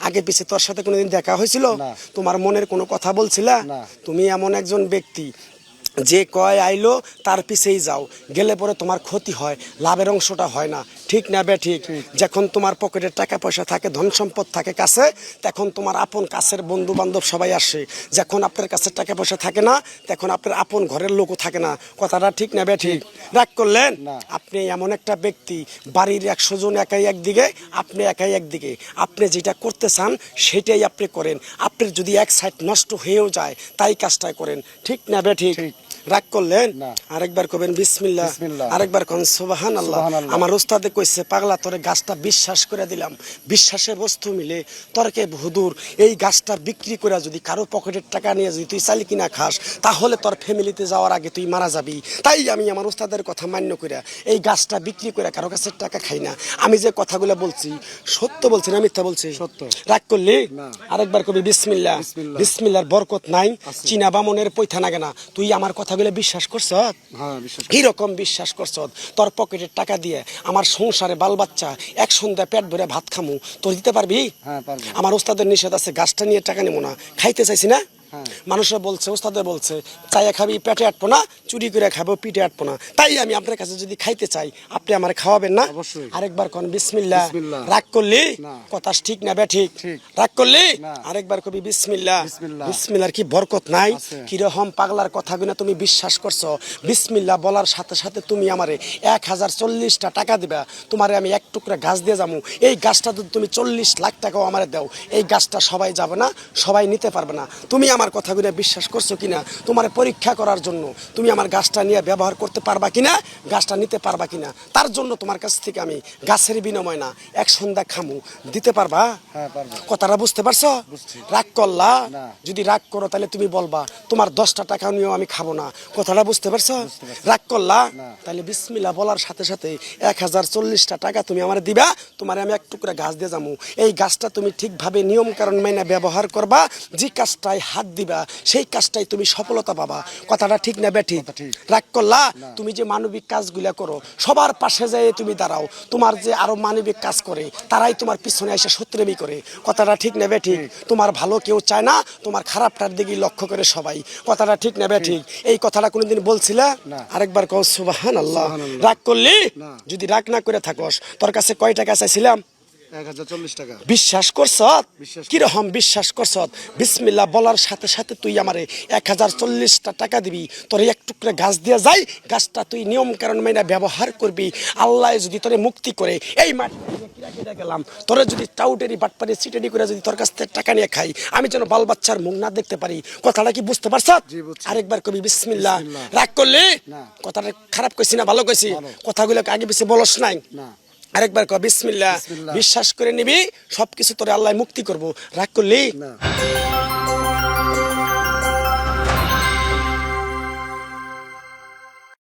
আগে পিছে তোর সাথে কোনোদিন দেখা হয়েছিল? তোমার মনের কোনো কথা বলছিলা? তুমি এমন একজন ব্যক্তি যে কয় আইলো তার পিছেই যাও, গেলে পরে তোমার ক্ষতি হয়, লাভের অংশটা হয় না। ঠিক না বে ঠিক? যখন তোমার পকেটে টাকা পয়সা থাকে, ধন সম্পদ থাকে কাছে, তখন তোমার আপন কাছের বন্ধু বান্ধব সবাই আসে। যখন আপনার কাছে টাকা পয়সা থাকে না, তখন আপনার আপন ঘরের লোকও থাকে না। কথাটা ঠিক না বে ঠিক? রাগ করলেন? আপনি এমন একটা ব্যক্তি, বাড়ির 100 জন একাই একদিকে, আপনি একাই একদিকে। আপনি যেটা করতে চান সেটাই আপনি করেন। আপনার যদি এক সাইড নষ্ট হয়েও যায়, তাই কাজটা করেন। ঠিক না বে ঠিক? রাগ করলেন? আরেকবার কবেন বিসমিল্লাহ, আরেকবার কোন সুবহানাল্লাহ। আমার ওস্তাদে কইছে, পাগলা তোরে গাছটা বিশ্বাস করে দিলাম, বিশ্বাসের বস্তু মিলে তর্কে হুদুর, এই গাছটা বিক্রি করে যদি কারো পকেটের টাকা নিয়ে যদি তুই চালি কিনা খাস, তাহলে তোর ফ্যামিলিতে যাওয়ার আগে তুই মারা যাবি। তাই আমি আমার ওস্তাদের কথা মান্য করে এই গাছটা বিক্রি করে কারো কাছে টাকা খাই না। আমি যে কথাগুলো বলছি সত্য বলছি না মিথ্যা বলছি? সত্য। রাগ করলি? আরেকবার কবি বিসমিল্লাহ। বিসমিল্লাহর বরকত নাই, চীনা বামনের পয়থা লাগে না। তুই আমার কথাগুলো বিশ্বাস করছ? কিরকম বিশ্বাস করছ? তোর পকেটের টাকা দিয়ে আমার সংসারে বাল বাচ্চা এক সন্ধ্যা পেট ভরে ভাত খামু, তোর দিতে পারবি? আমার ওস্তাদের নিষেধ আছে, গাছটা নিয়ে টাকা নেবো না। খাইতে চাইছি না? মানুষরা বলছে, ওস্তাদে বলছে, চাইয়া খাবি পেটে আটবো না, চুরি করে খাবো পিঠে আটবো না। তাই আমি আপনার কাছে যদি খাইতে চাই, আপনি আমার খাওয়াবেন না? আরেকবার কোন বিসমিল্লাহ। রাগ করলি? কথা ঠিক না বে ঠিক? রাগ করলি? আরেকবার কবি বিসমিল্লাহ। বিসমিল্লাহর কি বরকত নাই? কিরকম পাগলার কথাগুলো তুমি বিশ্বাস করছো? বিসমিল্লাহ বলার সাথে সাথে তুমি আমারে 1040টা টাকা দিবা, তোমারে আমি এক টুকরা গাছ দিয়ে যাবো। এই গাছটা যদি তুমি 40 লাখ টাকাও আমারে দাও, এই গাছটা সবাই যাবে না, সবাই নিতে পারবে না। তুমি আমার কথাগুলো বিশ্বাস করছো কিনা, তোমার পরীক্ষা করার জন্য তুমি আমার গাছটা নিয়ে ব্যবহার করতে পারবা কিনা, গাছটা নিতে পারবা কিনা, তার জন্য তোমার কাছ থেকে আমি গাছের বিনিময় না, এক সন্ধ্যা খামু, দিতে পারবা? কথাটা বুঝতে পারছো? রাগ করলা? যদি রাগ করো তাহলে তুমি বলবা তোমার 10টা টাকা নিয়েও আমি খাবো না। কথাটা বুঝতে পারছো? রাগ করলা? তাহলে বিসমিল্লাহ বলার সাথে সাথে 1040টা টাকা তুমি আমার দিবা, তোমার আমি এক টুকরা গাছ দিয়ে যাবো। এই গাছটা তুমি ঠিকভাবে নিয়ম কারণ মাইনা ব্যবহার করবা, যে কাজটাই হাত দিবা সেই কাজটাই তুমি সফলতা পাবা। কথাটা ঠিক না বেঠিক? রাগ করলা? তুমি যে মানবিক কাজগুলা করো, সবার পাশে যেয়ে তুমি দাঁড়াও, তোমার যে আরো মানবিক কাজ করে তারাই তোমার পিছনে এসে শত্রুমি করে। কথাটা ঠিক না বেঠিক? তোমার ভালো কেউ চায় না, তোমার খারাপটার দিকে লক্ষ্য করে সবাই। কথাটা ঠিক না বেঠিক? এই কথাটা কোনোদিন বলছিলা? আরেকবার কও সুবহানাল্লাহ। রাগ করলি? যদি রাগ না করে থাকস, তোর কাছে কয় টাকা চাইছিলাম? 1040 টাকা। বিশ্বাস করছ? কিরকম বিশ্বাস করছ? বিসমিল্লাহ বলার সাথে সাথে তুই আমারে 1040টা টাকা দিবি, তোর এক টুকরা গাছ দিয়ে যাই, গাছটা তুই নিয়ম কারণ মাইনা ব্যবহার করবি। আল্লাহ যদি তোরে মুক্তি করে এই মাটি গেলাম, তোরে যদি টাউটেরি বাটপারি সিটেরি করে যদি তোর কাছ থেকে টাকা নিয়ে খাই, আমি যেন বাল বাচ্চার মুখ না দেখতে পারি। কথাটা কি বুঝতে পারছ? আরেকবার কবি বিসমিল্লাহ। রাগ করলি? কথাটা খারাপ কইছি না ভালো কইছি? কথাগুলো আগে বেশি বলস নাই? আরেকবার কও বিসমিল্লাহ। বিশ্বাস করে নিবি, সবকিছু তোরে আল্লাহ মুক্তি করবো। রাগ করলি?